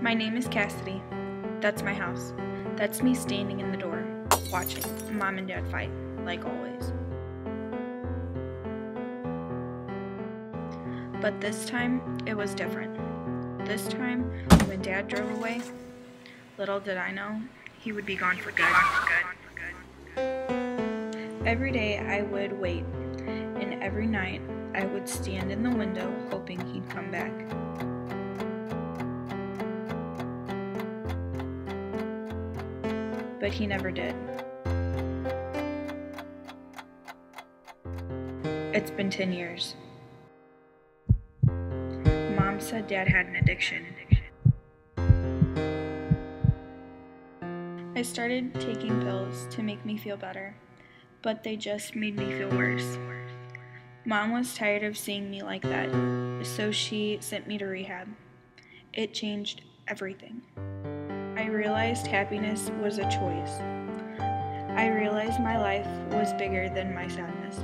My name is Cassidy. That's my house. That's me standing in the door, watching Mom and Dad fight, like always. But this time, it was different. This time, when Dad drove away, little did I know, he would be gone for good. Every day I would wait, and every night I would stand in the window hoping he'd come back. But he never did. It's been 10 years. Mom said Dad had an addiction. I started taking pills to make me feel better, but they just made me feel worse. Mom was tired of seeing me like that, so she sent me to rehab. It changed everything. I realized happiness was a choice. I realized my life was bigger than my sadness.